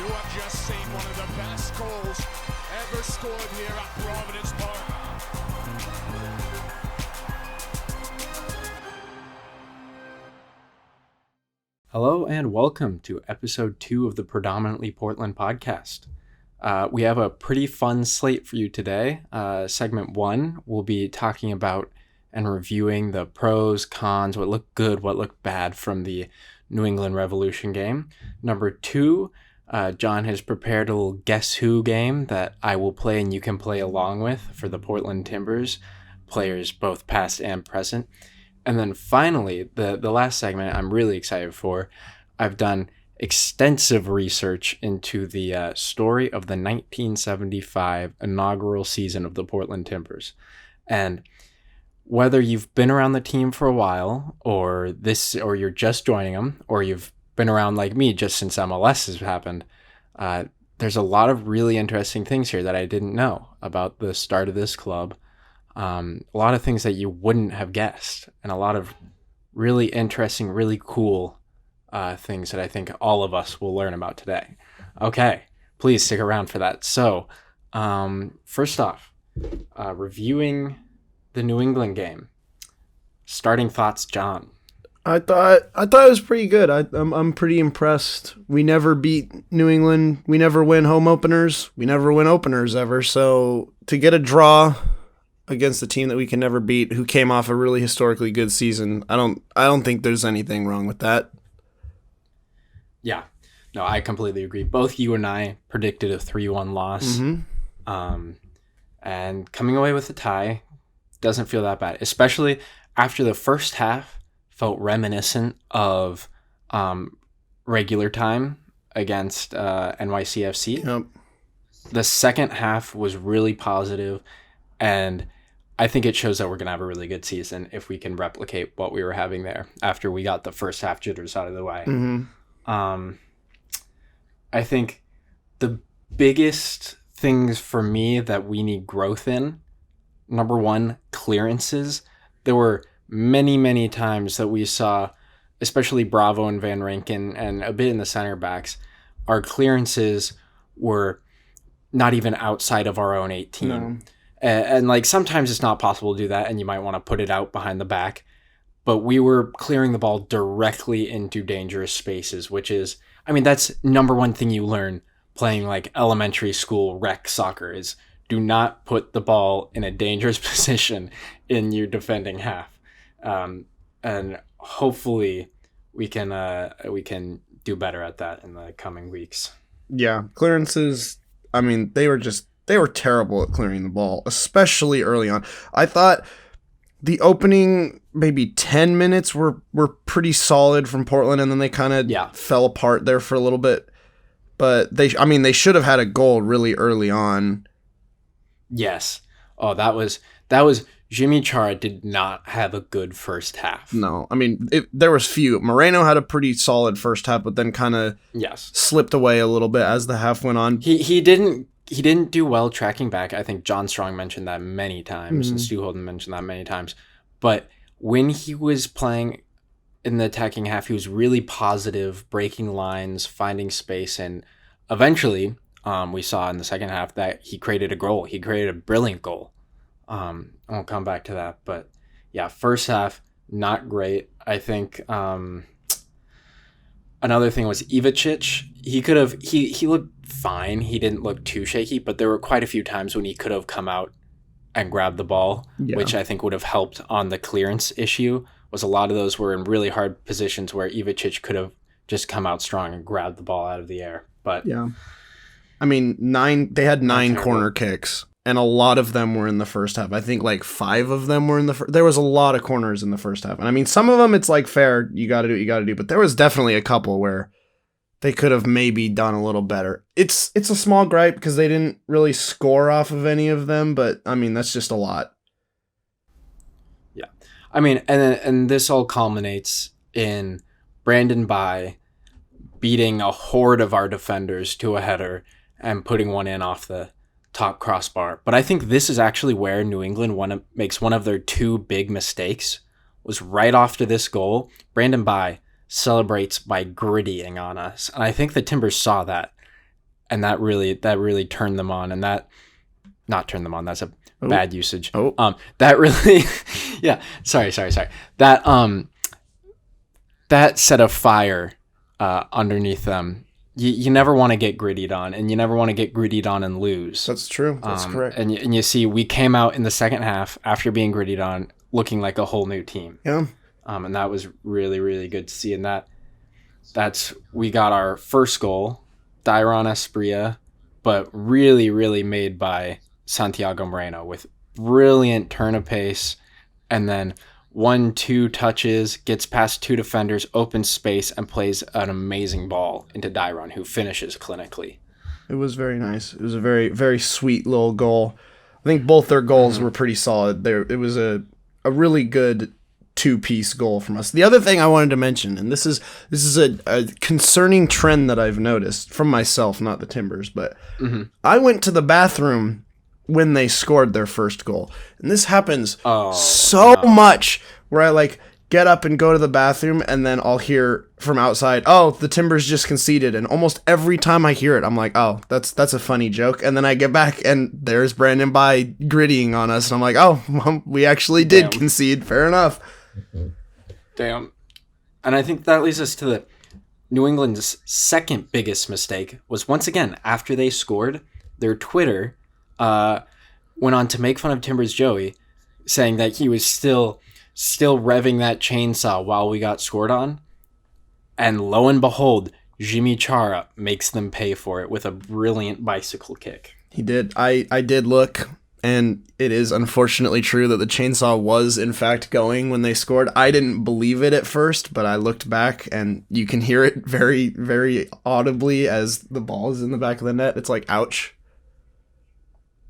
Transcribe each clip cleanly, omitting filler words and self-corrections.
You have just seen one of the best goals ever scored here at Providence Park. Hello and welcome to episode 2 of the Predominantly Portland podcast. We have a pretty fun slate for you today. Segment 1, we'll be talking about and reviewing the pros, cons, what looked good, what looked bad from the New England Revolution game. Number 2, John has prepared a little Guess Who game that I will play and you can play along with for the Portland Timbers, players both past and present. And then finally, the last segment I'm really excited for. I've done extensive research into the story of the 1975 inaugural season of the Portland Timbers. And whether you've been around the team for a while, or you're just joining them, or you've been around like me just since MLS has happened, there's a lot of really interesting things here that I didn't know about the start of this club. A lot of things that you wouldn't have guessed, and a lot of really interesting, really cool things that I think all of us will learn about today. Okay, please stick around for that. So, first off, reviewing the New England game. Starting thoughts, John. I thought it was pretty good. I'm pretty impressed. We never beat New England. We never win home openers. We never win openers ever. So to get a draw against a team that we can never beat, who came off a really historically good season, I don't think there's anything wrong with that. Yeah, no, I completely agree. Both you and I predicted a 3-1 loss, and coming away with a tie doesn't feel that bad, especially after the first half felt reminiscent of regular time against NYCFC. Yep. The second half was really positive, and I think it shows that we're going to have a really good season if we can replicate what we were having there after we got the first half jitters out of the way. I think the biggest things for me that we need growth in, number 1, clearances. There were many, many times that we saw, especially Bravo and Van Rankin and a bit in the center backs, our clearances were not even outside of our own 18. No. And like sometimes it's not possible to do that and you might want to put it out behind the back. But we were clearing the ball directly into dangerous spaces, which is, I mean, that's number 1 thing you learn playing like elementary school rec soccer is do not put the ball in a dangerous position in your defending half. And hopefully we can do better at that in the coming weeks. Yeah, clearances, I mean, they were terrible at clearing the ball, especially early on. I thought the opening maybe 10 minutes were pretty solid from Portland, and then they kind of fell apart there for a little bit. But they should have had a goal really early on. Yes. Oh, that was Jimmy Chara did not have a good first half. No, I mean, there was few. Moreno had a pretty solid first half, but then kind of slipped away a little bit as the half went on. He didn't do well tracking back. I think John Strong mentioned that many times, and Stu Holden mentioned that many times. But when he was playing in the attacking half, he was really positive, breaking lines, finding space, and eventually we saw in the second half that he created a goal. He created a brilliant goal. I'll come back to that. But yeah, first half, not great. I think another thing was Ivicic. He looked fine. He didn't look too shaky, but there were quite a few times when he could have come out and grabbed the ball, which I think would have helped on the clearance issue. Was a lot of those were in really hard positions where Ivicic could have just come out strong and grabbed the ball out of the air. But yeah, I mean, they had 9 corner kicks, and a lot of them were in the first half. I think like 5 of them were in the first. There was a lot of corners in the first half, and I mean, some of them it's like fair, you got to do what you got to do, but there was definitely a couple where they could have maybe done a little better. It's a small gripe because they didn't really score off of any of them, but I mean, that's just a lot. Yeah. I mean, and this all culminates in Brandon Bye beating a horde of our defenders to a header and putting one in off the top crossbar. But I think this is actually where New England makes one of their 2 big mistakes, was right after this goal. Brandon Bye celebrates by grittying on us. And I think the Timbers saw that. and that really turned them on, and that not turned them on. That's a bad usage. That really, yeah. Sorry. That set a fire underneath them. You never want to get grittied on, and you never want to get grittied on and lose. That's true. That's correct. And you see, we came out in the second half after being grittied on, looking like a whole new team. Yeah. And that was really, really good to see. And we got our first goal, Dairon Asprilla, but really, really made by Santiago Moreno with brilliant turn of pace, and then 1-2 touches, gets past 2 defenders, opens space, and plays an amazing ball into Dairon, who finishes clinically. It was very nice. It was a very, very sweet little goal. I think both their goals were pretty solid. It was a really good two-piece goal from us. The other thing I wanted to mention, and this is a concerning trend that I've noticed from myself, not the Timbers, but I went to the bathroom when they scored their first goal. And this happens much where I get up and go to the bathroom, and then I'll hear from outside, "Oh, the Timbers just conceded." And almost every time I hear it, I'm like, "Oh, that's a funny joke." And then I get back and there's Brandon By grittying on us, and I'm like, "Oh, well, we actually did concede. Fair enough." Damn. And I think that leads us to the New England's second biggest mistake was, once again, after they scored, their Twitter went on to make fun of Timbers Joey, saying that he was still revving that chainsaw while we got scored on. And lo and behold, Jimmy Chara makes them pay for it with a brilliant bicycle kick. He did. I did look, and it is unfortunately true that the chainsaw was in fact going when they scored. I didn't believe it at first, but I looked back, and you can hear it very, very audibly as the ball is in the back of the net. It's like, ouch.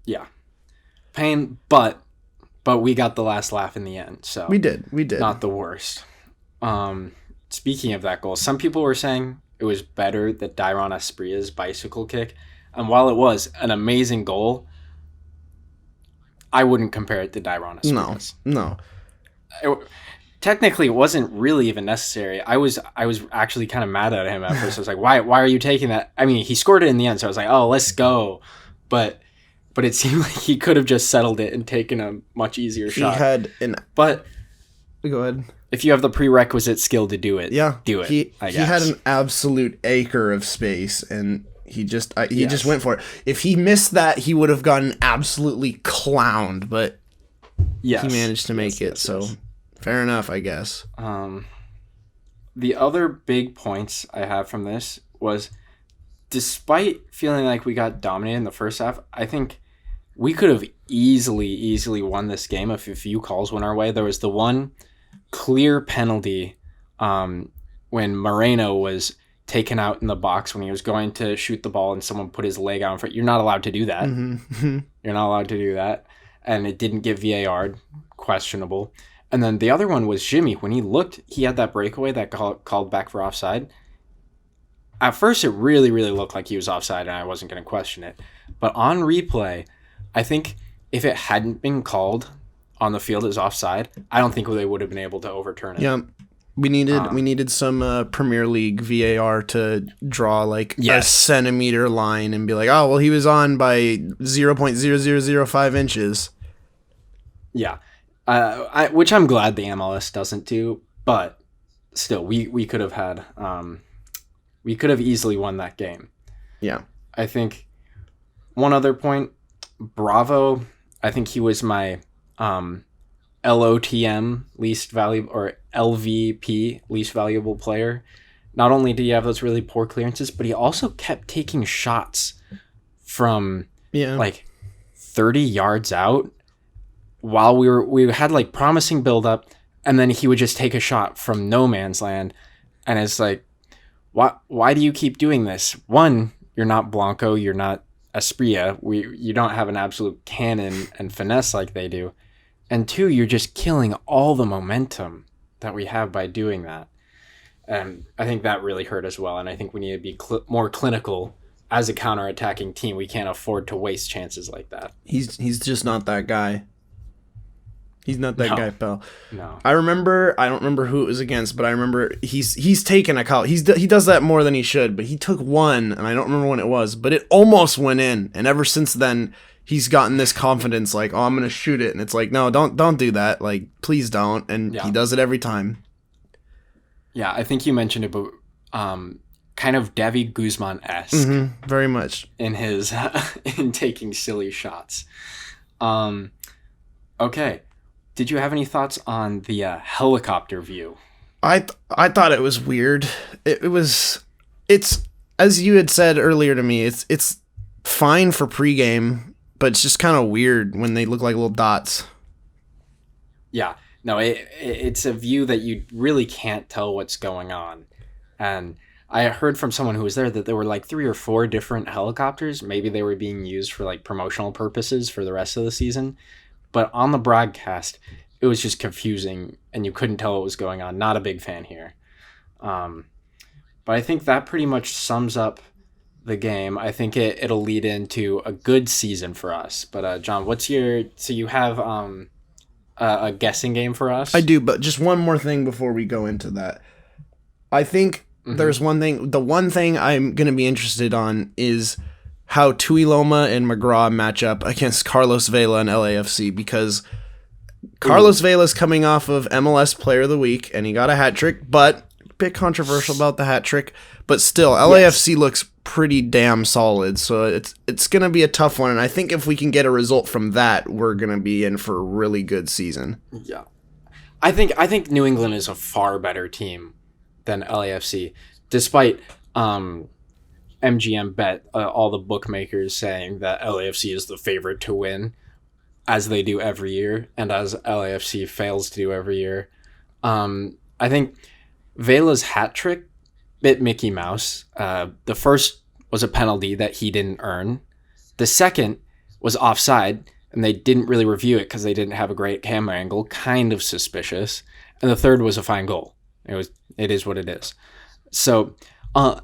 Yeah. Pain, but we got the last laugh in the end, so we did not the worst. Speaking of that goal, some people were saying it was better than Dairon Asprilla's bicycle kick, and while it was an amazing goal, I wouldn't compare it to Dairon Asprilla's. No. Technically, it wasn't really even necessary. I was actually kind of mad at him at first. I was like, why are you taking that? I mean, he scored it in the end, so I was like, oh, let's go, but it seemed like he could have just settled it and taken a much easier shot. But go ahead. If you have the prerequisite skill to do it, do it. He had an absolute acre of space, and he just went for it. If he missed that, he would have gotten absolutely clowned. But he managed to make it. So fair enough, I guess. The other big points I have from this was, despite feeling like we got dominated in the first half, I think we could have easily won this game if a few calls went our way. There was the one clear penalty when Moreno was taken out in the box when he was going to shoot the ball and someone put his leg out in front. You're not allowed to do that. Mm-hmm. You're not allowed to do that. And it didn't give VAR, questionable. And then the other one was Jimmy. When he looked, he had that breakaway that called back for offside. At first, it really, really looked like he was offside, and I wasn't going to question it. But on replay, I think if it hadn't been called on the field as offside, I don't think they would have been able to overturn it. Yeah, we needed some Premier League VAR to draw a centimeter line and be like, oh, well, he was on by 0.0005 inches. Yeah, which I'm glad the MLS doesn't do, but still, we could have had. We could have easily won that game. Yeah. I think one other point, Bravo, I think he was my LOTM least valuable, or LVP least valuable player. Not only did he have those really poor clearances, but he also kept taking shots from 30 yards out while we had promising build up, and then he would just take a shot from no man's land, and it's like, why do you keep doing this? One, you're not Blanco, you're not Asprilla. You don't have an absolute cannon and finesse like they do. And two, you're just killing all the momentum that we have by doing that. And I think that really hurt as well. And I think we need to be more clinical as a counter-attacking team. We can't afford to waste chances like that. He's just not that guy. He's not that No. guy, pal. No. I don't remember who it was against, but I remember he's taken a call. He does that more than he should, but he took one, and I don't remember when it was, but it almost went in. And ever since then, he's gotten this confidence, like, oh, I'm gonna shoot it, and it's like, no, don't do that, like, please don't. And he does it every time. Yeah, I think you mentioned it, but kind of David Guzman-esque. Mm-hmm, very much in his in taking silly shots. Okay. Did you have any thoughts on the helicopter view? I thought it was weird. It's as you had said earlier to me. It's fine for pregame, but it's just kind of weird when they look like little dots. Yeah, no, it's a view that you really can't tell what's going on, and I heard from someone who was there that there were like 3 or 4 different helicopters. Maybe they were being used for like promotional purposes for the rest of the season. But on the broadcast, it was just confusing and you couldn't tell what was going on. Not a big fan here. But I think that pretty much sums up the game. I think it'll lead into a good season for us. But John, so you have a guessing game for us? I do, but just one more thing before we go into that. I think there's one thing. The one thing I'm going to be interested on is how Tuiloma and McGraw match up against Carlos Vela and LAFC, because Carlos Vela's coming off of MLS Player of the Week and he got a hat trick, but a bit controversial about the hat trick. But still, LAFC looks pretty damn solid, so it's going to be a tough one. And I think if we can get a result from that, we're going to be in for a really good season. Yeah, I think New England is a far better team than LAFC, despite MGM bet all the bookmakers saying that LAFC is the favorite to win, as they do every year, and as LAFC fails to do every year. I think Vela's hat trick bit Mickey Mouse. The first was a penalty that he didn't earn. The second was offside, and they didn't really review it because they didn't have a great camera angle. Kind of suspicious. And the third was a fine goal. It is what it is. So, on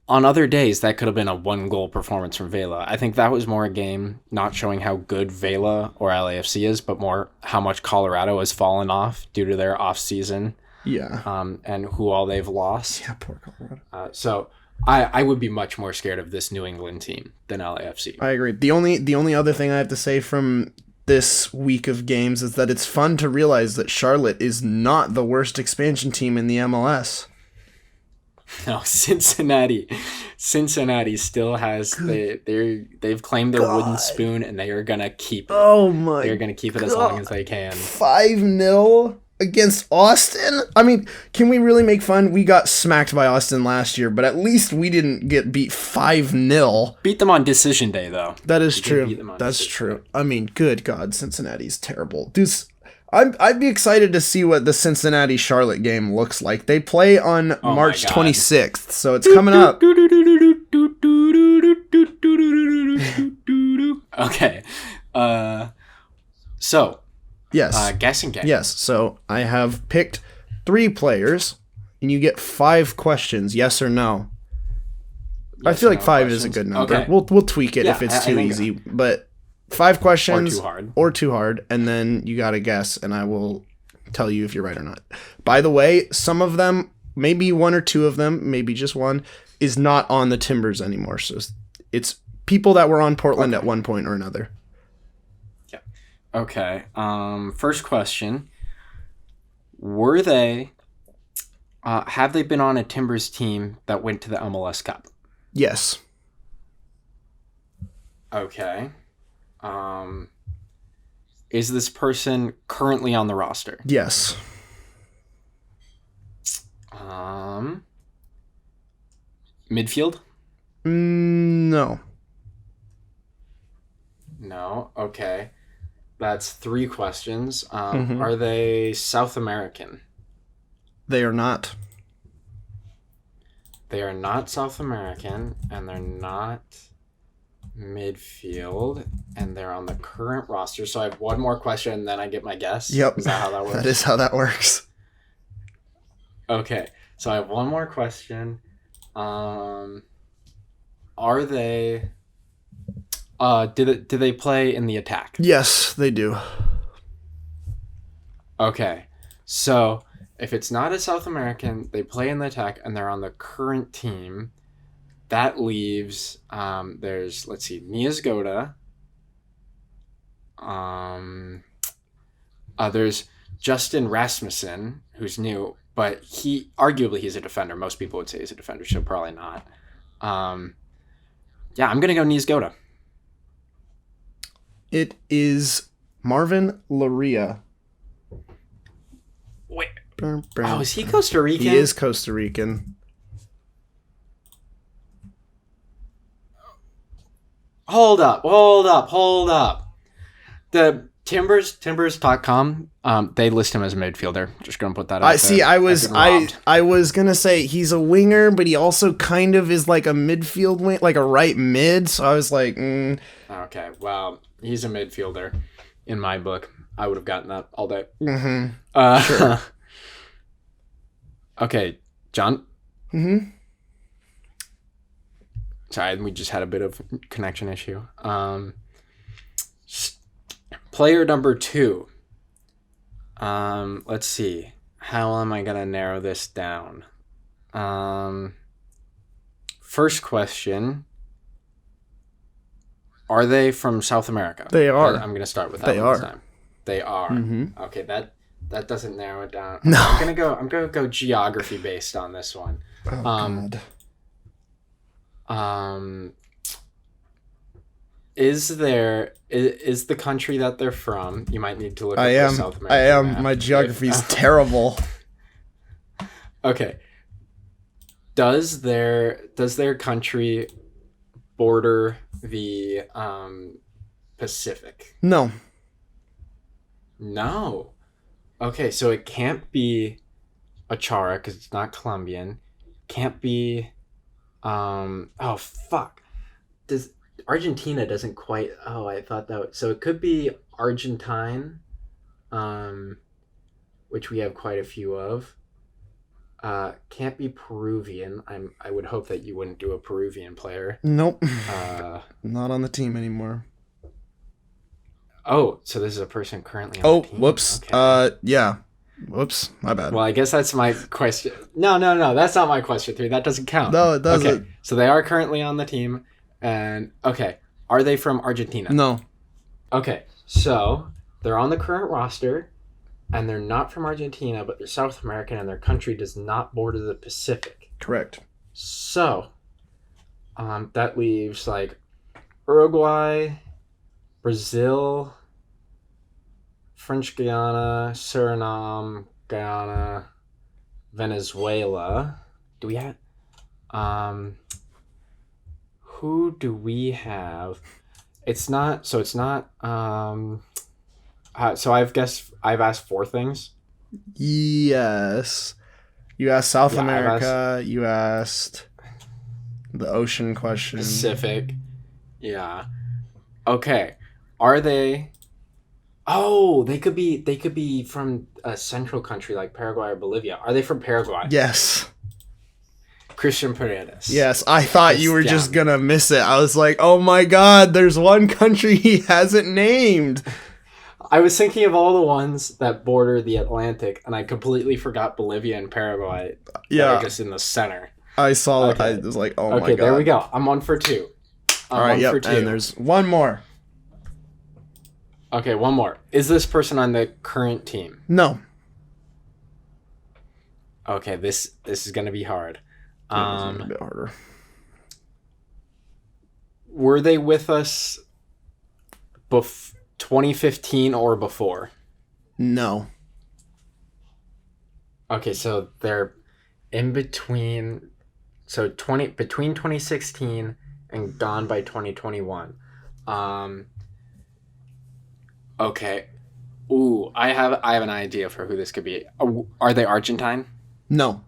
other days, that could have been a 1-goal performance from Vela. I think that was more a game not showing how good Vela or LAFC is, but more how much Colorado has fallen off due to their off-season. Yeah. And who all they've lost. Yeah, poor Colorado. So I would be much more scared of this New England team than LAFC. I agree. The only other thing I have to say from this week of games is that it's fun to realize that Charlotte is not the worst expansion team in the MLS. No, Cincinnati still has they've claimed their wooden spoon, and they are gonna keep it. Oh my! They're gonna keep it as long as they can. 5-0 against Austin. I mean, can we really make fun? We got smacked by Austin last year, but at least we didn't get beat 5-0. Beat them on decision day, though. That is true. That's true. I mean, good God, Cincinnati's terrible. Dude, I'd be excited to see what the Cincinnati-Charlotte game looks like. They play on March 26th, so it's coming up. Okay. So. Yes. Guessing game. Yes. So I have picked 3 players, and you get 5 questions, yes or no. Yes, I feel like 5 is a good number. Okay. We'll tweak it if it's too easy, but 5 questions or too hard, and then you got to guess, and I will tell you if you're right or not. By the way, some of them, maybe 1 or 2 of them, maybe just 1, is not on the Timbers anymore. So it's people that were on Portland at one point or another. Yeah. Okay. First question. Were they have they been on a Timbers team that went to the MLS Cup? Yes. Okay. Is this person currently on the roster? Yes. Midfield? No. No. Okay. That's 3 questions. Are they South American? They are not. They are not South American, and they're not midfield, and they're on the current roster. So I have 1 more question, and then I get my guess? Yep. Is that how that works? That is how that works. Okay. So I have 1 more question. Are they... do they play in the attack? Yes, they do. Okay, so if it's not a South American, they play in the attack, and they're on the current team. That leaves there's let's see, Niasgoda. There's Justin Rasmussen, who's new, but he's a defender. Most people would say he's a defender, so probably not. Yeah, I'm gonna go Niasgoda. It is Marvin Loria. Wait. Oh, is he Costa Rican? He is Costa Rican. Hold up. The Timbers.com, they list him as a midfielder. Just gonna put that out there. I was gonna say he's a winger, but he also kind of is like a midfield wing, like a right mid. So I was like, Okay, well, he's a midfielder in my book. I would have gotten that all day. Sure. Okay, John. Mm-hmm. Sorry, we just had a bit of connection issue. Player number 2. Let's see. How am I going to narrow this down? First question. Are they from South America? They are. I'm going to start with that this time. They are. Mm-hmm. Okay, that doesn't narrow it down. No. I'm gonna go geography based on this one. Oh, God. Is the country that they're from? You might need to look up the South America. I am. Map. My geography is terrible. Okay. Does their country border the Pacific? No. No. Okay, so it can't be Achara because it's not Colombian. Can't be. Oh fuck. Argentina doesn't quite. Oh, I thought that. So it could be Argentine, which we have quite a few of. Can't be Peruvian. I would hope that you wouldn't do a Peruvian player. Nope. Not on the team anymore. Oh, so this is a person currently on the team. Whoops. Okay. Yeah. Whoops. My bad. Well, I guess that's my question. No. That's not my question 3. That doesn't count. No, it doesn't. Okay. So they are currently on the team. And, okay. Are they from Argentina? No. Okay. So they're on the current roster. And they're not from Argentina, but they're South American. And their country does not border the Pacific. Correct. So that leaves, like, Uruguay, Brazil, French Guiana, Suriname, Guyana, Venezuela. Do we have? Who do we have? It's not. So it's not. So I've asked 4 things. Yes. You asked South Yeah, America. You asked the ocean question. Pacific. Yeah. Okay. Are they? Oh, they could be from a central country like Paraguay or Bolivia. Are they from Paraguay? Yes. Christian Paredes. Yes, I thought you were just gonna miss it. I was like, oh my god, there's one country he hasn't named. I was thinking of all the ones that border the Atlantic, and I completely forgot Bolivia and Paraguay. Yeah. That are just in the center. I saw it. Okay. I was like, oh my god. Okay, there we go. I'm 1 for 2. All right, yep. And there's one more. Okay, one more. Is this person on the current team? No. Okay, this is gonna be hard. A bit harder. Were they with us 2015 or before? No. Okay, so they're in between. So between 2016 and gone by 2021. Okay. Ooh, I have an idea for who this could be. Are they Argentine? No.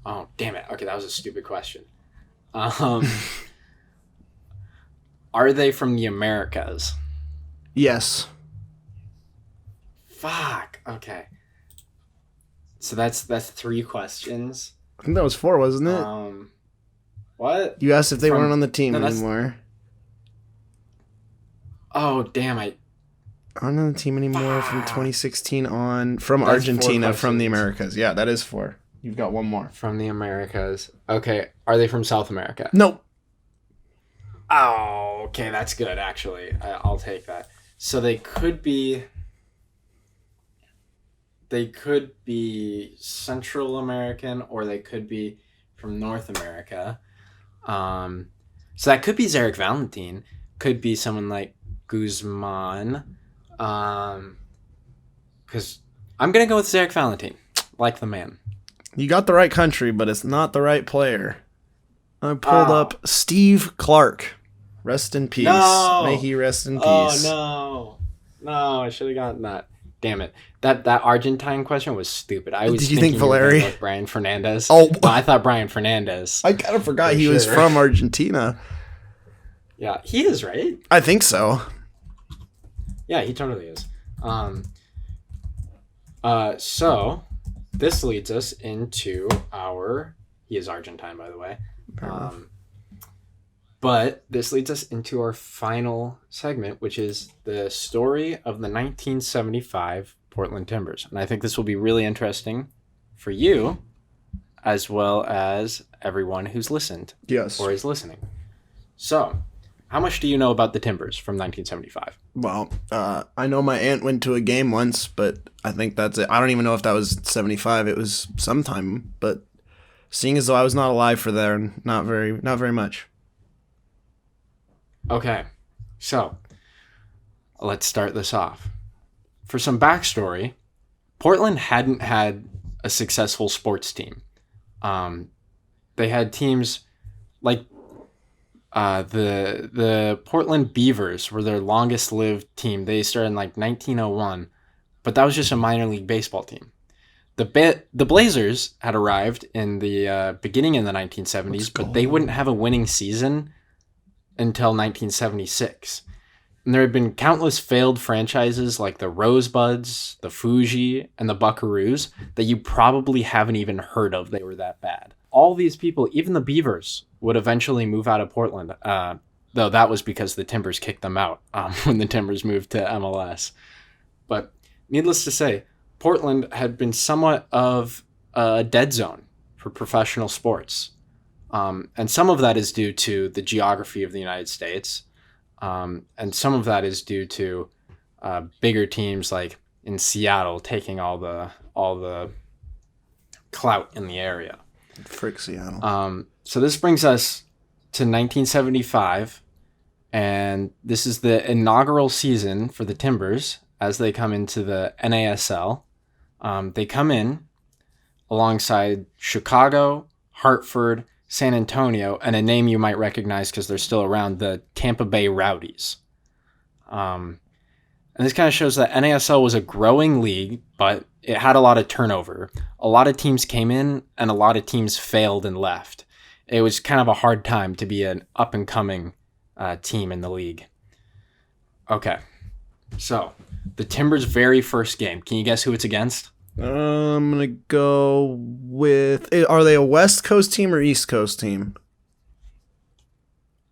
Oh, damn it. Okay, that was a stupid question. Are they from the Americas? Yes. Fuck. Okay. So that's 3 questions. I think that was 4, wasn't it? What? You asked if they weren't on the team anymore. Oh, damn. aren't on the team anymore from 2016 on. From That's Argentina, 4 from the questions. Americas. Yeah, that is 4. You've got one more. From the Americas. Okay. Are they from South America? Nope. Oh, okay. That's good, actually. I'll take that. So they could be Central American, or they could be from North America. So that could be Zarek Valentin. Could be someone like Guzman. Because I'm going to go with Zarek Valentin. Like the man. You got the right country, but it's not the right player. I pulled up Steve Clark. Rest in peace. No! May he rest in peace. Oh, no, I should have gotten that. Damn it. That Argentine question was stupid. I was Did you think thinking you were Valeri? going with Brian Fernandez. Oh. No, I thought Brian Fernandez. I kind of forgot For he was sure. from Argentina. Yeah, he is, right? I think so. Yeah, he totally is. So this leads us into he is Argentine, by the way. But this leads us into our final segment, which is the story of the 1975 Portland Timbers. And I think this will be really interesting for you, as well as everyone who's listened Yes. or is listening. So, how much do you know about the Timbers from 1975? Well, I know my aunt went to a game once, but I think that's it. I don't even know if that was 75. It was sometime, but seeing as though I was not alive for there, not very much. Okay, so let's start this off. For some backstory, Portland hadn't had a successful sports team. They had teams like the Portland Beavers were their longest lived team. They started in like 1901, but that was just a minor league baseball team. The Blazers had arrived in the beginning in the 1970s, but they wouldn't have a winning season until 1976. And there had been countless failed franchises like the Rosebuds, the Fuji, and the Buckaroos that you probably haven't even heard of. They were that bad. All these people, even the Beavers, would eventually move out of Portland, though that was because the Timbers kicked them out when the Timbers moved to MLS. But needless to say, Portland had been somewhat of a dead zone for professional sports. And some of that is due to the geography of the United States. And some of that is due to bigger teams like in Seattle taking all the clout in the area. Frick Seattle. So this brings us to 1975, and this is the inaugural season for the Timbers as they come into the NASL. They come in alongside Chicago, Hartford, San Antonio, and a name you might recognize because they're still around, the Tampa Bay Rowdies. And this kind of shows that NASL was a growing league, but it had a lot of turnover. A lot of teams came in, and a lot of teams failed and left. It was kind of a hard time to be an up-and-coming team in the league. Okay, so the Timbers' very first game. Can you guess who it's against? I'm gonna go with. Are they a West Coast team or East Coast team?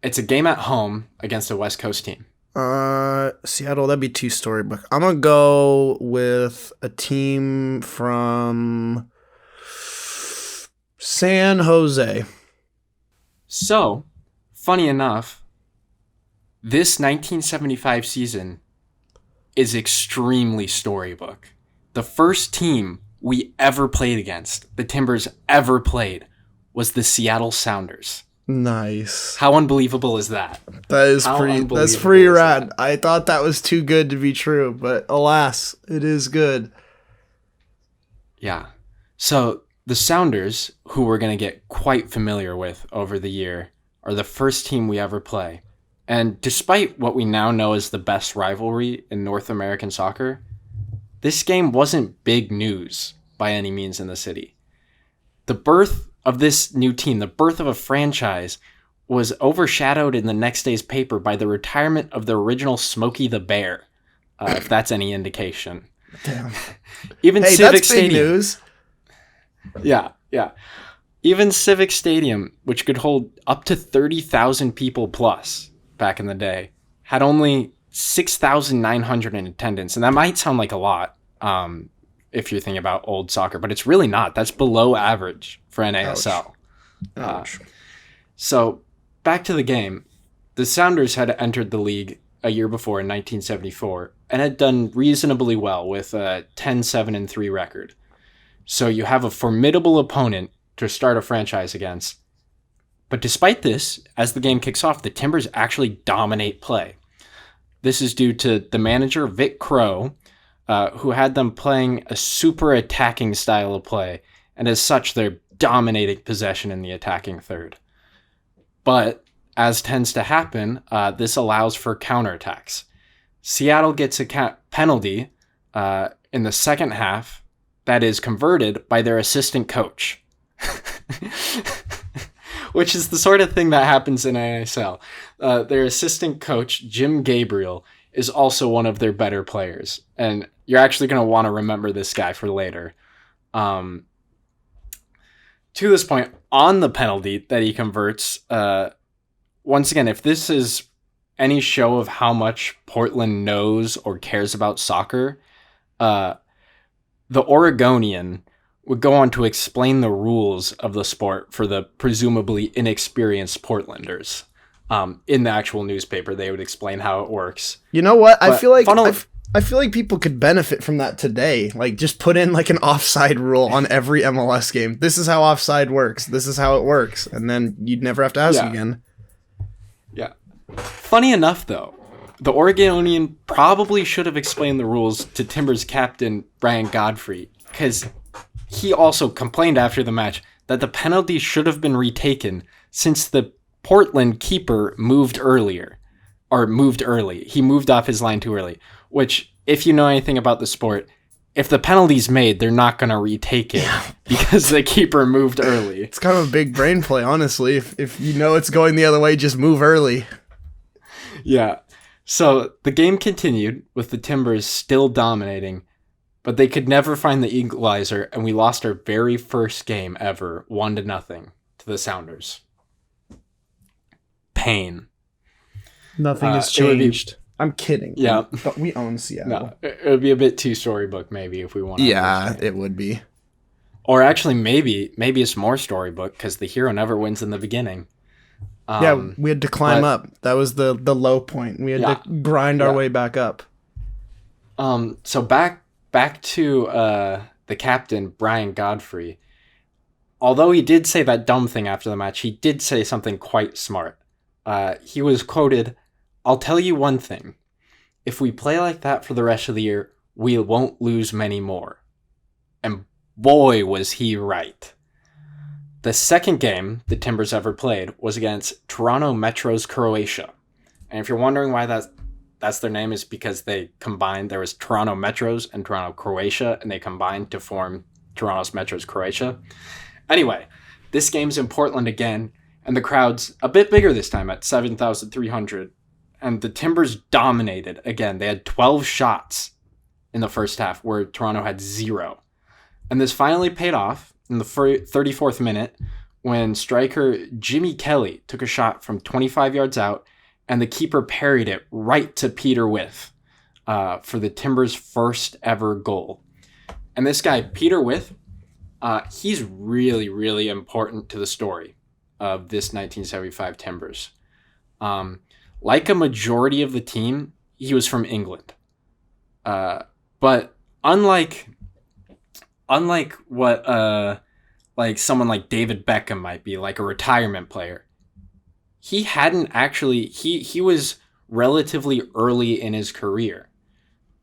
It's a game at home against a West Coast team. Seattle. That'd be 2 storybook. I'm gonna go with a team from San Jose. So, funny enough, this 1975 season is extremely storybook. The first team we ever played against, the Timbers ever played, was the Seattle Sounders. Nice. How unbelievable is that? That is How pretty. unbelievable That's pretty is rad. that? I thought that was too good to be true, but alas, it is good. Yeah. So the Sounders, who we're going to get quite familiar with over the year, are the first team we ever play. And despite what we now know as the best rivalry in North American soccer, this game wasn't big news by any means in the city. The birth of this new team, the birth of a franchise, was overshadowed in the next day's paper by the retirement of the original Smokey the Bear, if that's any indication. Damn. Even Hey, Civic that's big Stadium. news. Yeah. Even Civic Stadium, which could hold up to 30,000 people plus back in the day, had only 6,900 in attendance. And that might sound like a lot if you're thinking about old soccer, but it's really not. That's below average for NASL. Ouch. So back to the game. The Sounders had entered the league a year before in 1974 and had done reasonably well with a 10-7-3 record. So you have a formidable opponent to start a franchise against. But despite this, as the game kicks off, the Timbers actually dominate play. This is due to the manager, Vic Crow, who had them playing a super attacking style of play, and as such, they're dominating possession in the attacking third. But, as tends to happen, this allows for counterattacks. Seattle gets a penalty in the second half that is converted by their assistant coach. Which is the sort of thing that happens in NASL. Their assistant coach, Jim Gabriel, is also one of their better players. And you're actually going to want to remember this guy for later. To this point, on the penalty that he converts, once again, if this is any show of how much Portland knows or cares about soccer, the Oregonian would go on to explain the rules of the sport for the presumably inexperienced Portlanders. In the actual newspaper, they would explain how it works. You know what? I feel like people could benefit from that today. Like, just put in like an offside rule on every MLS game. This is how offside works. This is how it works, and then you'd never have to ask again. Yeah. Funny enough, though, the Oregonian probably should have explained the rules to Timbers captain Brian Godfrey, because he also complained after the match that the penalty should have been retaken since the Portland keeper moved early. He moved off his line too early, which, if you know anything about the sport, if the penalty's made, they're not going to retake it because the keeper moved early. It's kind of a big brain play, honestly. If you know it's going the other way, just move early. Yeah. So the game continued with the Timbers still dominating, but they could never find the equalizer, and we lost our very first game ever, 1-0 to the Sounders. Pain. Nothing has changed. I'm kidding. Yeah. But we own Seattle. No, it would be a bit too storybook, maybe, if we want to. Yeah, it would be. Or actually, maybe it's more storybook, because the hero never wins in the beginning. We had to climb up. That was the low point. We had to grind our way back up. So back to the captain, Brian Godfrey. Although he did say that dumb thing after the match, he did say something quite smart. He was quoted, "I'll tell you one thing. If we play like that for the rest of the year, we won't lose many more." And boy, was he right. The second game the Timbers ever played was against Toronto Metro's Croatia. And if you're wondering why that's their name, is because they combined, there was Toronto Metros and Toronto Croatia, and they combined to form Toronto's Metros Croatia. Anyway, this game's in Portland again, and the crowd's a bit bigger this time at 7,300. And the Timbers dominated again. They had 12 shots in the first half, where Toronto had 0. And this finally paid off in the 34th minute when striker Jimmy Kelly took a shot from 25 yards out, and the keeper parried it right to Peter With for the Timbers' first ever goal. And this guy, Peter With, he's really, really important to the story of this 1975 Timbers. Like a majority of the team, he was from England. But unlike what like someone like David Beckham might be, like a retirement player, he hadn't actually, he was relatively early in his career.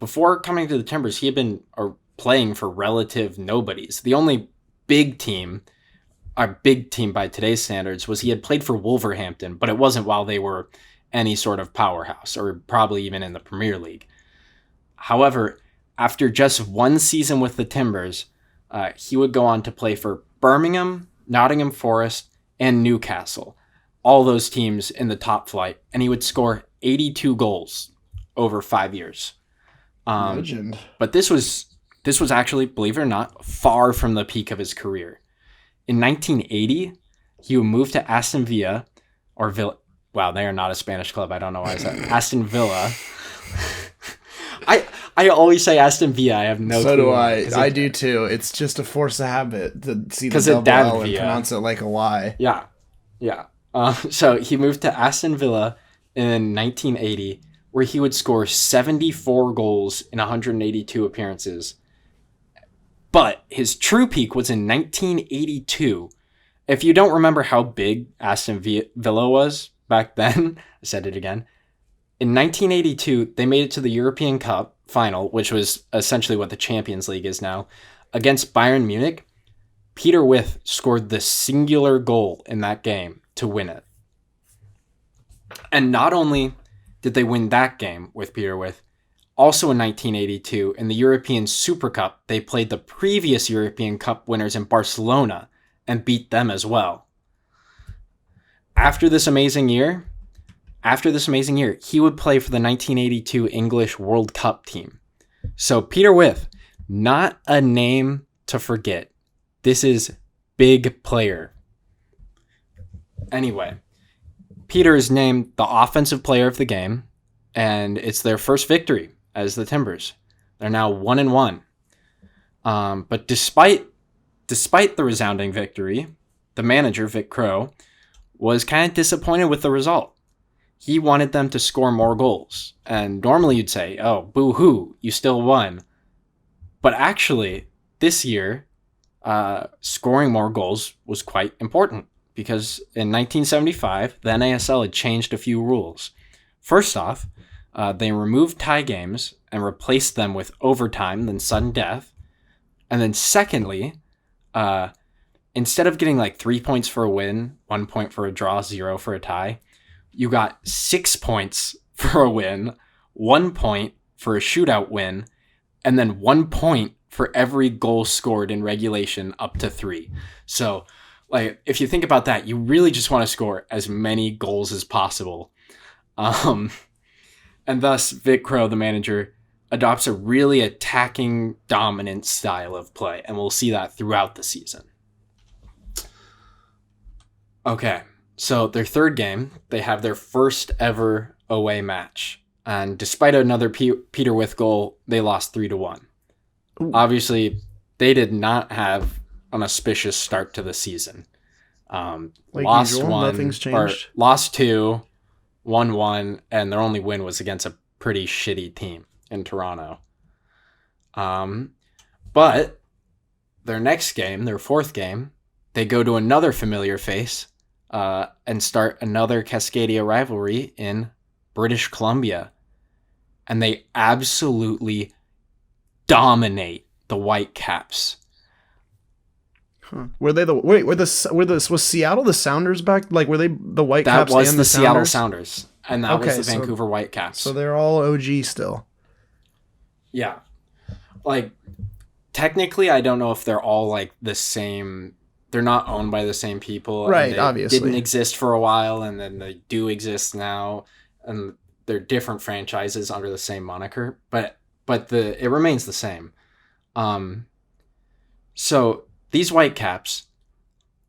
Before coming to the Timbers, he had been playing for relative nobodies. The only big team by today's standards, was he had played for Wolverhampton, but it wasn't while they were any sort of powerhouse, or probably even in the Premier League. However, after just one season with the Timbers, he would go on to play for Birmingham, Nottingham Forest, and Newcastle, all those teams in the top flight, and he would score 82 goals over 5 years. Legend. But this was actually, believe it or not, far from the peak of his career. In 1980, he would move to Aston Villa, or Villa. Wow, they are not a Spanish club. I don't know why I said Aston Villa, I always say Aston Villa. I have no So clue. do I. I do too. It's just a force of habit to see the 'Cause it double David L and Villa. pronounce it like a Y. Yeah. So he moved to Aston Villa in 1980, where he would score 74 goals in 182 appearances. But his true peak was in 1982. If you don't remember how big Aston Villa was back then, I said it again. In 1982, they made it to the European Cup final, which was essentially what the Champions League is now, against Bayern Munich. Peter With scored the singular goal in that game to win it. And not only did they win that game with Peter With, also in 1982, in the European Super Cup, they played the previous European Cup winners in Barcelona and beat them as well. After this amazing year, he would play for the 1982 English World Cup team. So Peter With, not a name to forget. This is big player. Anyway, Peter is named the offensive player of the game, and it's their first victory as the Timbers. They're now 1-1. But despite the resounding victory, the manager, Vic Crow, was kind of disappointed with the result. He wanted them to score more goals. And normally you'd say, oh, boo-hoo, you still won. But actually, this year, scoring more goals was quite important, because in 1975, the NASL had changed a few rules. First off, they removed tie games and replaced them with overtime, then sudden death. And then secondly, instead of getting like 3 points for a win, 1 point for a draw, 0 for a tie, you got 6 points for a win, 1 point for a shootout win, and then 1 point for every goal scored in regulation up to 3. So, like, if you think about that, you really just want to score as many goals as possible. And thus, Vic Crow, the manager, adopts a really attacking, dominant style of play, and we'll see that throughout the season. Okay, so their third game, they have their first ever away match. And despite another Peter With goal, they lost 3-1. Ooh. Obviously, they did not have an auspicious start to the season. Lost usual, 1, nothing's changed. Lost 2, 1-1, and their only win was against a pretty shitty team in Toronto. But their next game, their fourth game, they go to another familiar face and start another Cascadia rivalry in British Columbia. And they absolutely dominate the Whitecaps. Huh. Were they was Seattle the Sounders back? Like, were they the Whitecaps? That was and the Seattle Sounders, and that was the Vancouver Whitecaps. So they're all OG still. Yeah, like technically, I don't know if they're all like the same. They're not owned by the same people, right? And they obviously, didn't exist for a while, and then they do exist now, and they're different franchises under the same moniker, but it remains the same. So these Whitecaps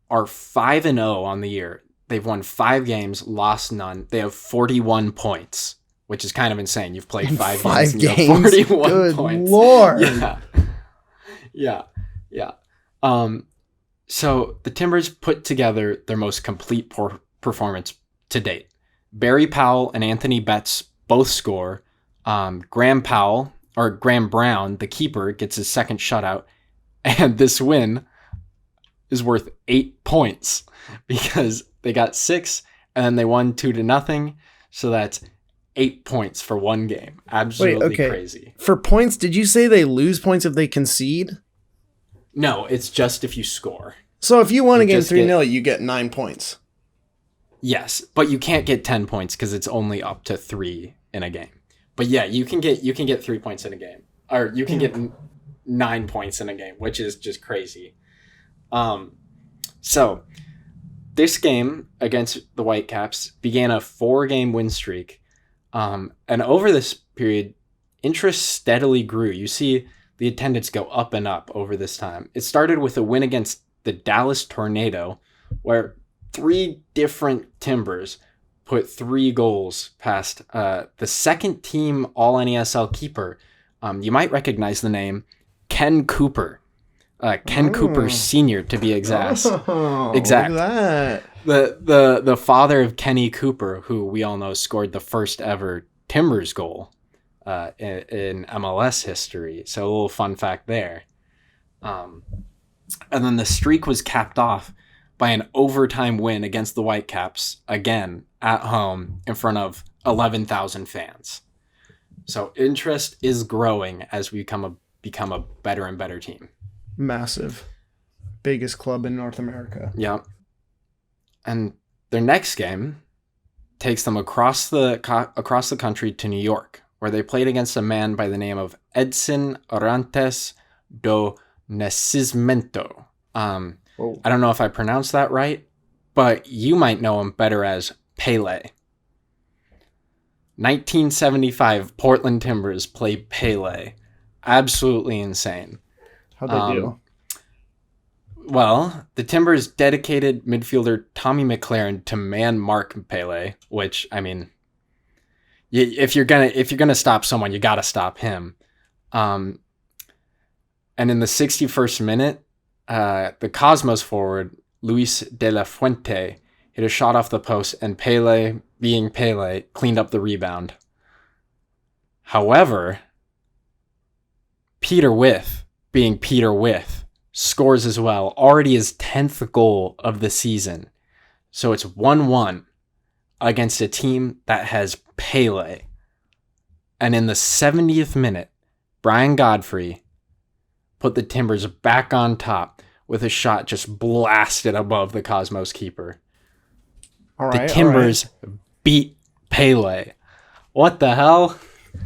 are 5-0 on the year. They've won 5 games, lost none. They have 41 points, which is kind of insane. You've played 5 games and you have 41 Good points. Lord. Yeah. So the Timbers put together their most complete performance to date. Barry Powell and Anthony Betts both score. Graham Brown, the keeper, gets his second shutout. And this win is worth 8 points because they got 6 and then they won 2-0. So that's 8 points for one game. Absolutely crazy. For points, did you say they lose points if they concede? No, it's just if you score. So if you won a game 3-0, you get 9 points. Yes, but you can't get 10 points because it's only up to 3 in a game. But yeah, you can get 3 points in a game, or you can get 9 points in a game, which is just crazy. So this game against the Whitecaps began a 4-game win streak, and over this period, interest steadily grew. You see the attendance go up and up over this time. It started with a win against the Dallas Tornado, where 3 different Timbers put 3 goals past the second team All-NESL keeper. You might recognize the name Ken Cooper. Ken Cooper Sr. to be exact. Look at that. The father of Kenny Cooper, who we all know scored the first ever Timbers goal in MLS history. So a little fun fact there. And then the streak was capped off by an overtime win against the Whitecaps, again, at home, in front of 11,000 fans. So interest is growing as we become a better and better team. Massive. Biggest club in North America. Yep. And their next game takes them across the country to New York, where they played against a man by the name of Edson Arantes do Nascimento. I don't know if I pronounced that right, but you might know him better as Pele. 1975 Portland Timbers play Pele. Absolutely insane. How'd they do? Well, the Timbers dedicated midfielder Tommy McLaren to man mark Pele, which, I mean, if you're gonna stop someone, you gotta stop him. And in the 61st minute, the Cosmos forward Luis de la Fuente hit a shot off the post, and Pele, being Pele, cleaned up the rebound. However, Peter With, being Peter With, scores as well, already his 10th goal of the season. So it's 1-1 against a team that has Pele. And in the 70th minute, Brian Godfrey put the Timbers back on top with a shot just blasted above the Cosmos keeper. The Timbers beat Pele. What the hell?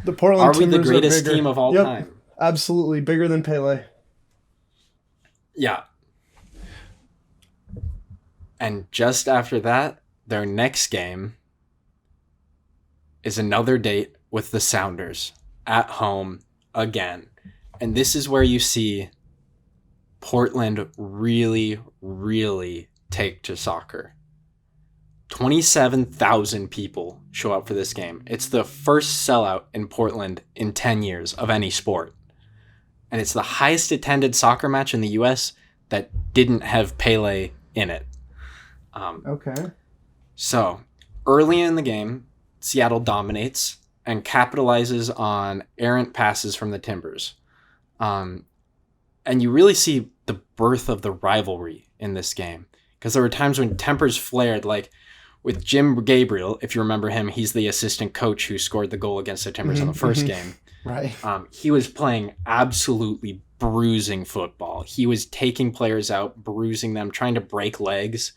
The Portland Timbers are we the greatest team of all time? Absolutely. Bigger than Pele. Yeah. And just after that, their next game is another date with the Sounders at home again. And this is where you see Portland really, really take to soccer. 27,000 people show up for this game. It's the first sellout in Portland in 10 years of any sport. And it's the highest attended soccer match in the U.S. that didn't have Pele in it. Okay. So, early in the game, Seattle dominates and capitalizes on errant passes from the Timbers. And you really see the birth of the rivalry in this game. Because there were times when tempers flared, like with Jim Gabriel, if you remember him, he's the assistant coach who scored the goal against the Timbers in the first game. Right. He was playing absolutely bruising football. He was taking players out, bruising them, trying to break legs.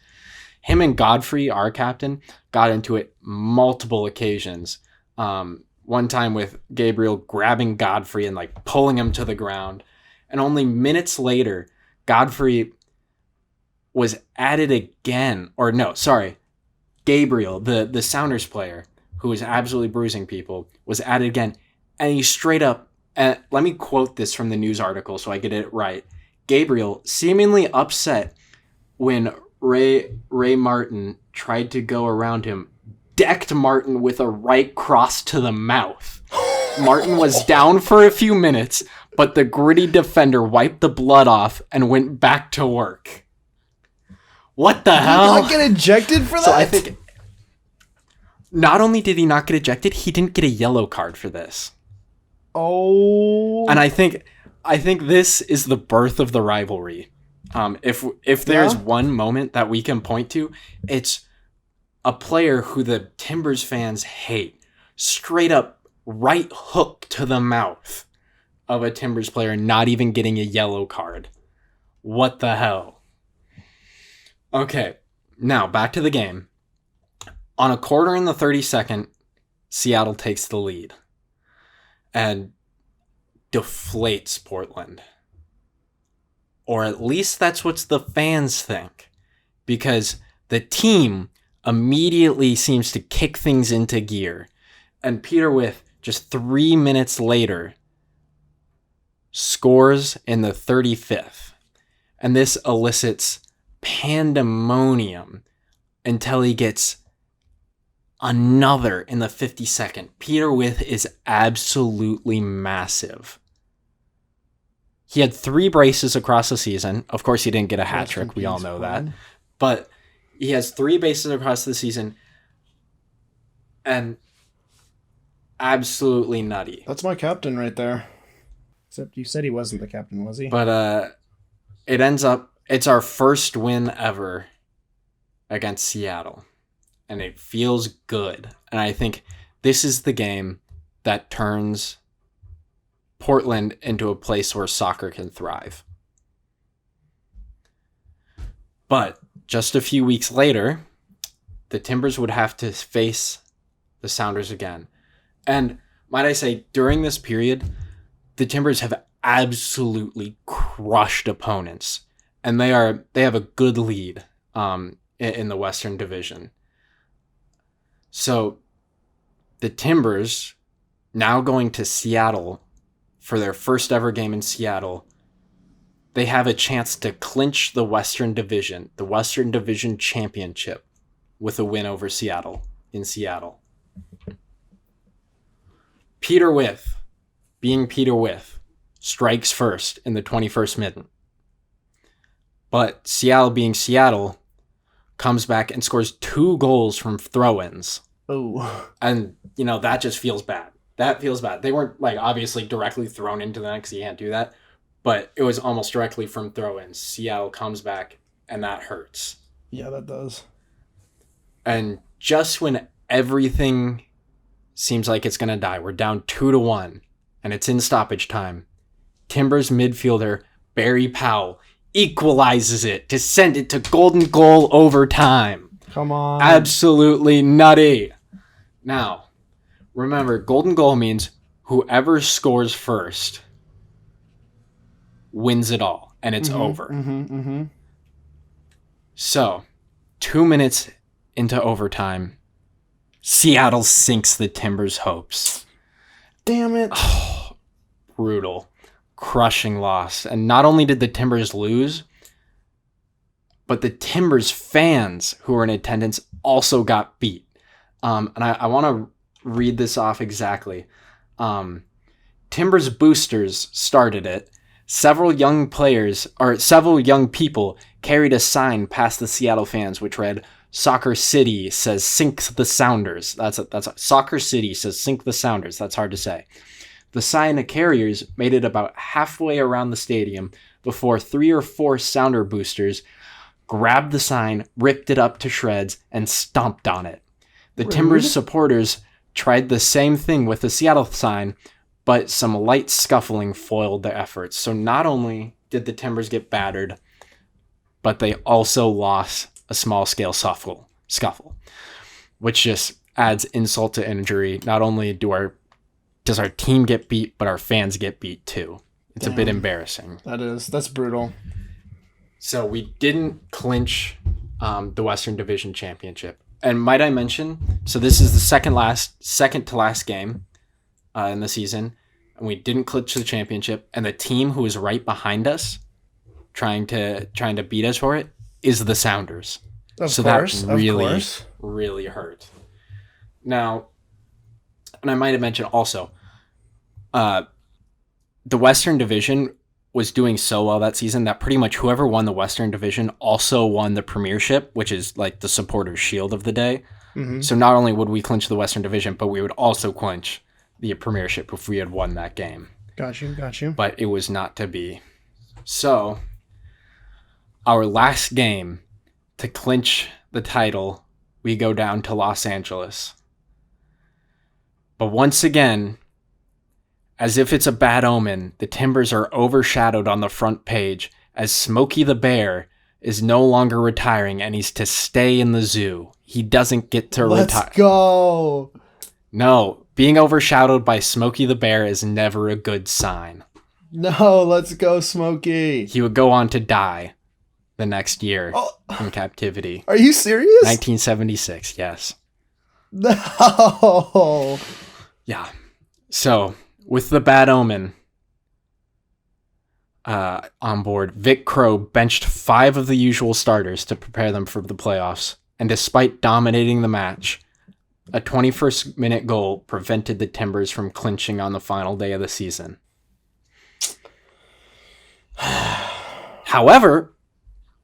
Him and Godfrey, our captain, got into it multiple occasions. One time with Gabriel grabbing Godfrey and like pulling him to the ground. And only minutes later, Godfrey was at it again. Or no, sorry. Gabriel, the Sounders player, who was absolutely bruising people, was at it again. And he straight up, let me quote this from the news article so I get it right. Gabriel, seemingly upset when Ray Martin tried to go around him, decked Martin with a right cross to the mouth. Martin was down for a few minutes, but the gritty defender wiped the blood off and went back to work. What the hell? Did he not get ejected for that? So I think not only did he not get ejected, he didn't get a yellow card for this. Oh. And I think this is the birth of the rivalry. If there's one moment that we can point to, it's a player who the Timbers fans hate, straight up right hook to the mouth of a Timbers player, not even getting a yellow card. What the hell? Okay, now back to the game. On a quarter in the 32nd, Seattle takes the lead and deflates Portland. Or at least that's what the fans think. Because the team immediately seems to kick things into gear. And Peter With, just 3 minutes later, scores in the 35th. And this elicits pandemonium until he gets another in the 52nd. Peter With is absolutely massive. He had 3 braces across the season. Of course, he didn't get a hat trick. We all know that. But he has 3 bases across the season. And absolutely nutty. That's my captain right there. Except you said he wasn't the captain, was he? But it ends up, it's our first win ever against Seattle. And it feels good. And I think this is the game that turns Portland into a place where soccer can thrive. But just a few weeks later, the Timbers would have to face the Sounders again. And might I say, during this period, the Timbers have absolutely crushed opponents. And they have a good lead in the Western Division. So the Timbers, now going to Seattle for their first ever game in Seattle, they have a chance to clinch the Western Division championship with a win over Seattle in Seattle. Peter With, being Peter With, strikes first in the 21st minute. But Seattle, being Seattle, comes back and scores 2 goals from throw-ins. Oh. And, that just feels bad. That feels bad. They weren't, obviously directly thrown into the net because you can't do that. But it was almost directly from throw-ins. Seattle comes back, and that hurts. Yeah, that does. And just when everything seems like it's going to die, we're down 2-1, and it's in stoppage time, Timbers midfielder Barry Powell equalizes it to send it to golden goal overtime. Come on. Absolutely nutty. Now, remember, golden goal means whoever scores first wins it all, and it's over. So, 2 minutes into overtime, Seattle sinks the Timbers' hopes. Damn it. Oh, brutal. Crushing loss. And not only did the Timbers lose, but the Timbers fans who were in attendance also got beat. And I want to read this off exactly. Timbers boosters started it. Several young people carried a sign past the Seattle fans which read, "Soccer City says sink the Sounders." That's Soccer City says sink the Sounders. That's hard to say. The sign of carriers made it about halfway around the stadium before 3 or 4 Sounder boosters grabbed the sign, ripped it up to shreds, and stomped on it. The Timbers supporters tried the same thing with the Seattle sign, but some light scuffling foiled their efforts. So not only did the Timbers get battered, but they also lost a small-scale scuffle, which just adds insult to injury. Not only does our team get beat, but our fans get beat too. It's a bit embarrassing. That's brutal. So we didn't clinch the Western Division Championship. And might I mention, so this is the second to last game in the season, and we didn't clinch the championship. And the team who is right behind us, trying to beat us for it, is the Sounders. Of course, that really hurt. Now, and I might have mentioned also, the Western Division was doing so well that season that pretty much whoever won the Western Division also won the Premiership, which is like the supporters' shield of the day. Mm-hmm. So not only would we clinch the Western Division, but we would also clinch the Premiership if we had won that game. Got you. But it was not to be. So, our last game to clinch the title, we go down to Los Angeles. But once again, as if it's a bad omen, the Timbers are overshadowed on the front page as Smokey the Bear is no longer retiring and he's to stay in the zoo. He doesn't get to retire. Let's go. No, being overshadowed by Smokey the Bear is never a good sign. No, let's go, Smokey. He would go on to die the next year in captivity. Are you serious? 1976, yes. No. Yeah. So, with the bad omen on board, Vic Crow benched 5 of the usual starters to prepare them for the playoffs. And despite dominating the match, A 21st minute goal prevented the Timbers from clinching on the final day of the season. However,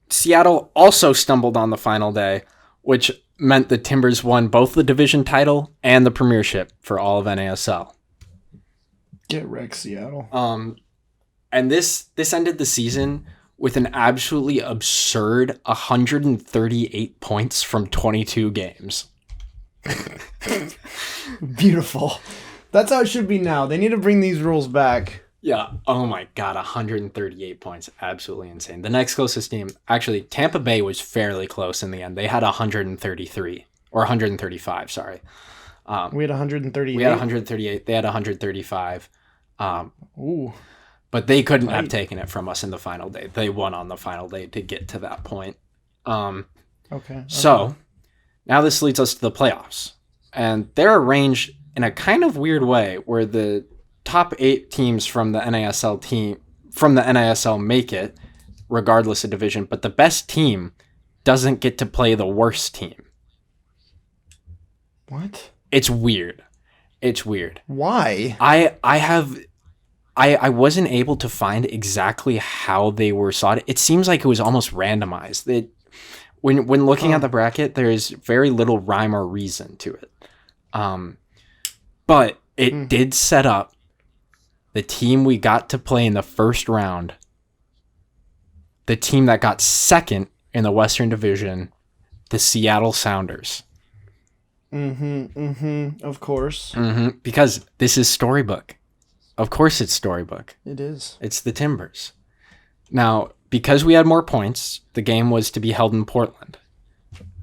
Seattle also stumbled on the final day, which meant the Timbers won both the division title and the premiership for all of NASL. Get wrecked, Seattle. And this ended the season with an absolutely absurd 138 points from 22 games. Beautiful. That's how it should be now. They need to bring these rules back. Yeah. Oh my God. 138 points. Absolutely insane. The next closest team, actually, Tampa Bay was fairly close in the end. They had 133 or 135. Sorry. We had 138. We had 138. They had 135. Ooh. But they couldn't have taken it from us in the final day. They won on the final day to get to that point. Okay. So now this leads us to the playoffs. And they're arranged in a kind of weird way where the top 8 teams from the NASL make it, regardless of division, but the best team doesn't get to play the worst team. What? It's weird. Why? I wasn't able to find exactly how they were sorted. It seems like it was almost randomized. When looking at the bracket, there is very little rhyme or reason to it. But it did set up the team we got to play in the first round, the team that got second in the Western Division, the Seattle Sounders. Of course. Because this is Storybook. Of course it's Storybook. It is. It's the Timbers. Now, because we had more points, the game was to be held in Portland.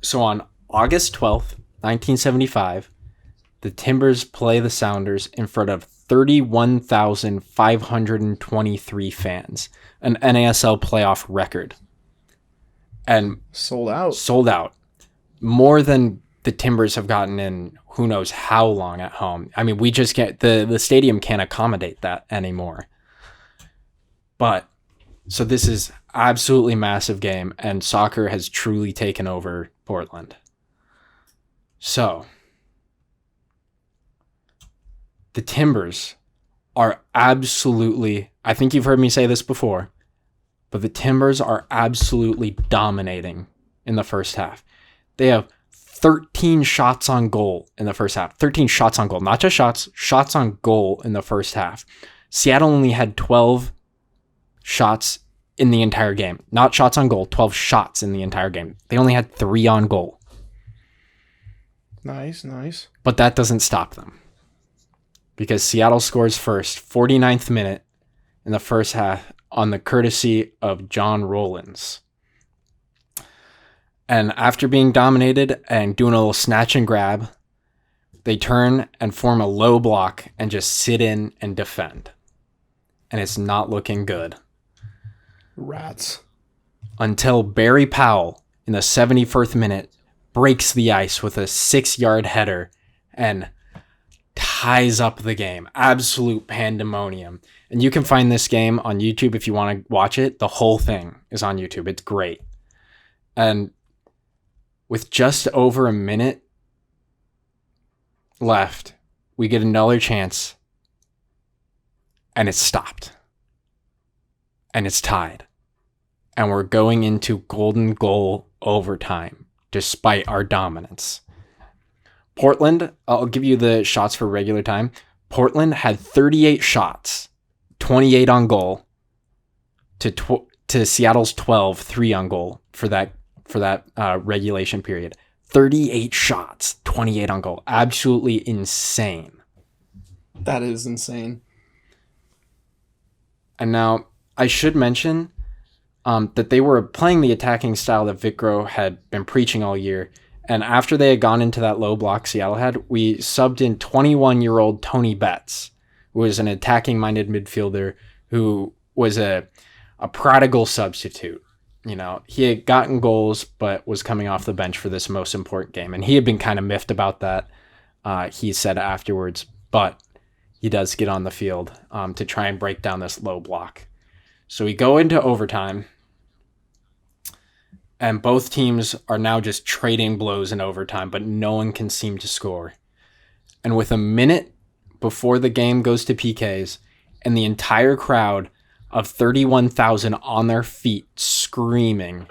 So on August 12th, 1975, the Timbers play the Sounders in front of 31,523 fans, an NASL playoff record. And sold out. More than the Timbers have gotten in who knows how long at home. I mean, we just can't, the stadium can't accommodate that anymore. But, so this is absolutely massive game, and soccer has truly taken over Portland. So, the Timbers are absolutely, I think you've heard me say this before, but the Timbers are absolutely dominating in the first half. They have 13 shots on goal in the first half. 13 shots on goal, not just shots on goal in the first half. Seattle only had 12 shots in the entire game. Not shots on goal, 12 shots in the entire game. They only had 3 on goal. Nice. But that doesn't stop them. Because Seattle scores first, 49th minute in the first half on the courtesy of John Rollins. And after being dominated and doing a little snatch and grab, they turn and form a low block and just sit in and defend. And it's not looking good. Rats. Until Barry Powell in the 71st minute breaks the ice with a 6-yard header and ties up the game. Absolute pandemonium. And you can find this game on YouTube if you want to watch it. The whole thing is on YouTube. It's great. And with just over a minute left, we get another chance. And it's stopped. And it's tied. And we're going into golden goal overtime, despite our dominance. Portland, I'll give you the shots for regular time. Portland had 38 shots, 28 on goal, to Seattle's 12, 3 on goal for that regulation period. 38 shots, 28 on goal. Absolutely insane. That is insane. And now, I should mention that they were playing the attacking style that Vicro had been preaching all year. And after they had gone into that low block Seattle had, we subbed in 21-year-old Tony Betts, who was an attacking-minded midfielder who was a prodigal substitute. You know, he had gotten goals, but was coming off the bench for this most important game. And he had been kind of miffed about that, he said afterwards. But he does get on the field to try and break down this low block. So we go into overtime. And both teams are now just trading blows in overtime, but no one can seem to score. And with a minute before the game goes to PKs, and the entire crowd of 31,000 on their feet screaming,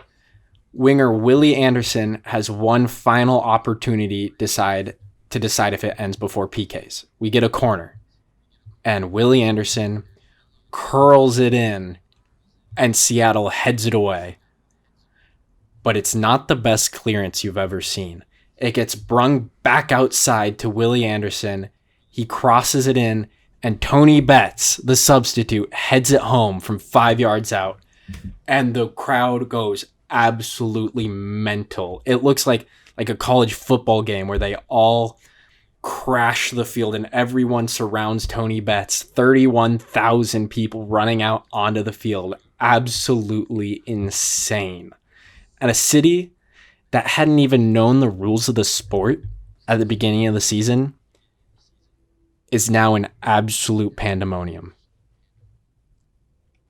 winger Willie Anderson has one final opportunity to decide if it ends before PKs. We get a corner, and Willie Anderson curls it in, and Seattle heads it away. But it's not the best clearance you've ever seen. It gets brung back outside to Willie Anderson. He crosses it in, and Tony Betts, the substitute, heads it home from 5 yards out. And the crowd goes absolutely mental. It looks like a college football game where they all crash the field and everyone surrounds Tony Betts. 31,000 people running out onto the field. Absolutely insane. And a city that hadn't even known the rules of the sport at the beginning of the season is now in absolute pandemonium.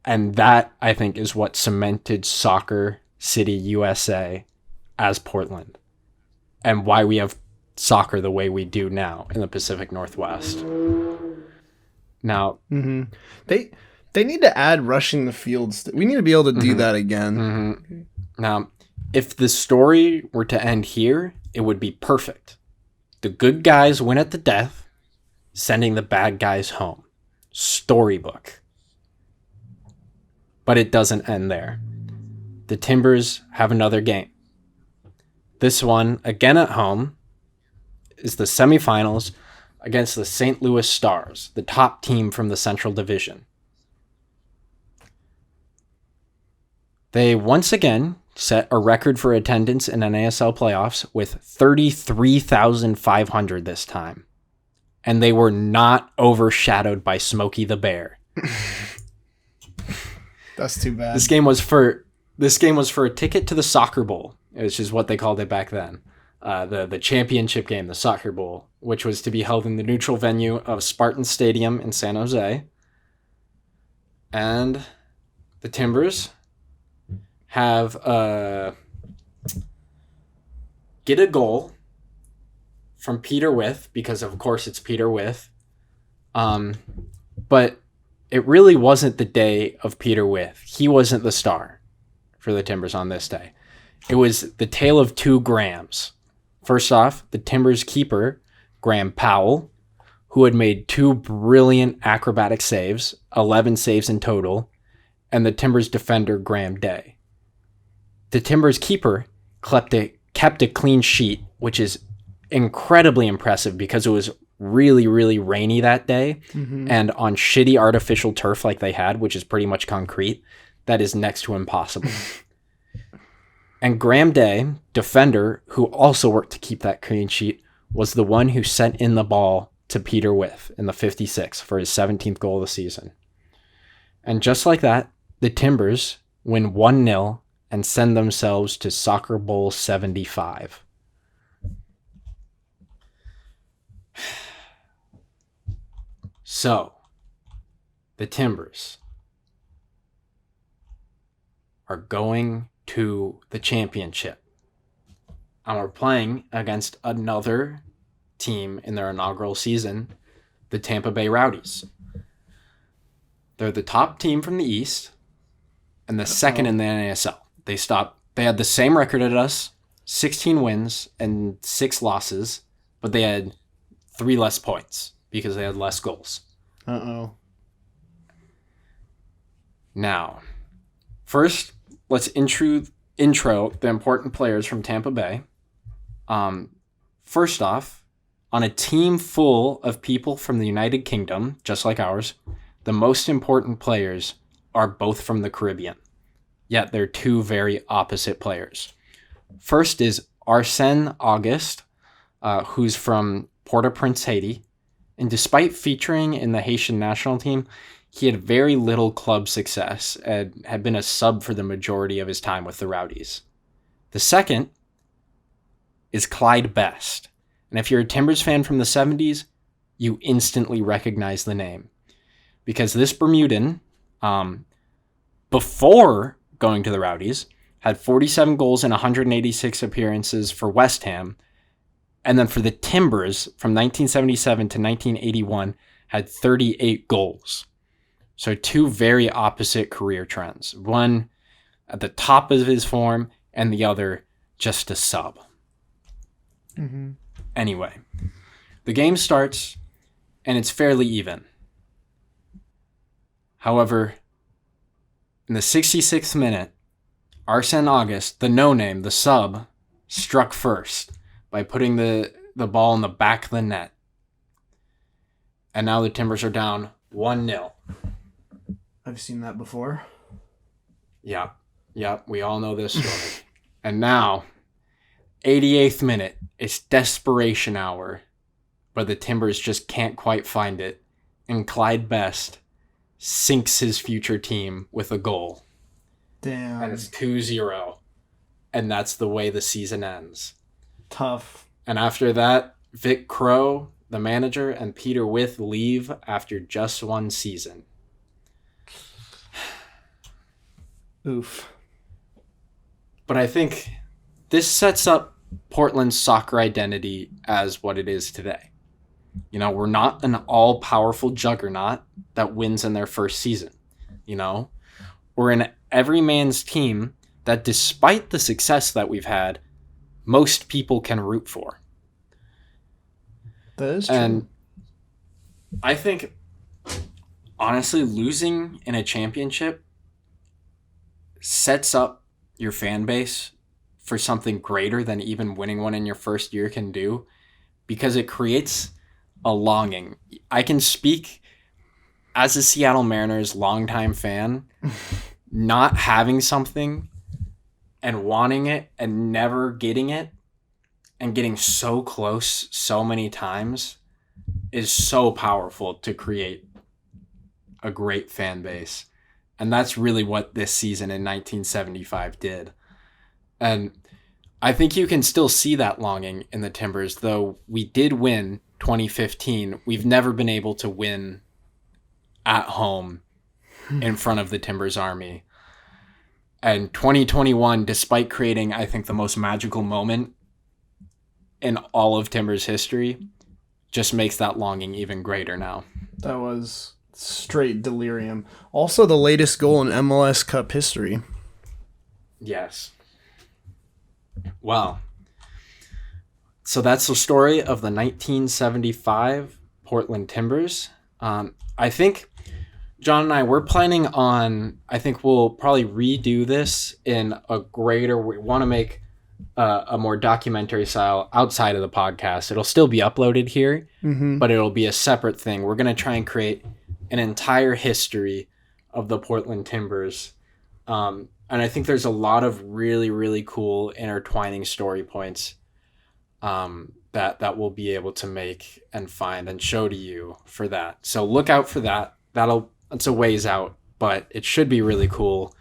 And that, I think, is what cemented Soccer City USA as Portland, and why we have soccer the way we do now in the Pacific Northwest. Now, they need to add rushing the fields. We need to be able to do that again. Now, if the story were to end here, it would be perfect. The good guys win at the death, sending the bad guys home. Storybook. But it doesn't end there. The Timbers have another game. This one, again at home, is the semifinals against the St. Louis Stars, the top team from the Central Division. They once again set a record for attendance in NASL playoffs with 33,500 this time. And they were not overshadowed by Smokey the Bear. That's too bad. This game was for a ticket to the Soccer Bowl, which is what they called it back then. The championship game, the Soccer Bowl, which was to be held in the neutral venue of Spartan Stadium in San Jose. And the Timbers have get a goal from Peter With, because of course it's Peter With. But it really wasn't the day of Peter With. He wasn't the star for the Timbers on this day. It was the tale of two Grahams. First off, the Timbers keeper, Graham Powell, who had made two brilliant acrobatic saves, 11 saves in total, and the Timbers defender, Graham Day. The Timbers keeper kept a clean sheet, which is incredibly impressive because it was really, really rainy that day. And on shitty artificial turf like they had, which is pretty much concrete, that is next to impossible. And Graham Day, defender, who also worked to keep that clean sheet, was the one who sent in the ball to Peter With in the 56 for his 17th goal of the season. And just like that, the Timbers win 1-0 and send themselves to Soccer Bowl 75. So, the Timbers are going to the championship. And we're playing against another team in their inaugural season, the Tampa Bay Rowdies. They're the top team from the East and the second in the NASL. They had the same record as us, 16 wins and 6 losses, but they had 3 less points because they had less goals. Now, first, let's intro the important players from Tampa Bay. First off, on a team full of people from the United Kingdom, just like ours, the most important players are both from the Caribbean. Yet they're two very opposite players. First is Arsène Auguste, who's from Port-au-Prince, Haiti. And despite featuring in the Haitian national team, he had very little club success and had been a sub for the majority of his time with the Rowdies. The second is Clyde Best. And if you're a Timbers fan from the 70s, you instantly recognize the name. Because this Bermudan, before going to the Rowdies, had 47 goals in 186 appearances for West Ham. And then for the Timbers, from 1977 to 1981, had 38 goals. So two very opposite career trends. One at the top of his form and the other just a sub. Mm-hmm. Anyway, the game starts and it's fairly even. However, in the 66th minute, Arsene August, the no-name, the sub, struck first by putting the ball in the back of the net. And now the Timbers are down 1-0. I've seen that before. Yeah, we all know this story. And now, 88th minute, it's desperation hour, but the Timbers just can't quite find it. And Clyde Best sinks his future team with a goal. Damn. And it's 2-0. And that's the way the season ends. Tough. And after that, Vic Crow, the manager, and Peter With leave after just one season. Oof. But I think this sets up Portland's soccer identity as what it is today. You know, we're not an all-powerful juggernaut that wins in their first season. You know, we're an everyman's team that, despite the success that we've had, most people can root for. That is true. And I think, honestly, losing in a championship sets up your fan base for something greater than even winning one in your first year can do, because it creates a longing. I can speak as a Seattle Mariners longtime fan, not having something and wanting it and never getting it and getting so close so many times is so powerful to create a great fan base. And that's really what this season in 1975 did. And I think you can still see that longing in the Timbers, though we did win 2015. We've never been able to win at home in front of the Timbers Army. And 2021, despite creating, I think, the most magical moment in all of Timbers history, just makes that longing even greater now. That was straight delirium. Also the latest goal in MLS Cup history. Yes. Well, so that's the story of the 1975 Portland Timbers. I think John and I, we're planning on, I think we'll probably redo this in a greater, we want to make a more documentary style outside of the podcast. It'll still be uploaded here, but it'll be a separate thing. We're going to try and create an entire history of the Portland Timbers. And I think there's a lot of really, really cool intertwining story points that we'll be able to make and find and show to you for that. So look out for that. It's a ways out, but it should be really cool.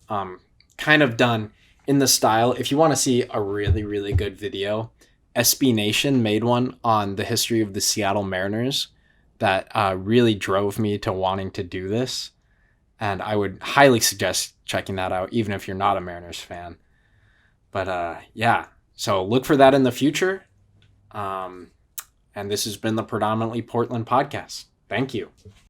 Kind of done in the style. If you want to see a really, really good video, SB Nation made one on the history of the Seattle Mariners that really drove me to wanting to do this. And I would highly suggest checking that out, even if you're not a Mariners fan. But yeah, so look for that in the future. And this has been the Predominantly Portland podcast. Thank you.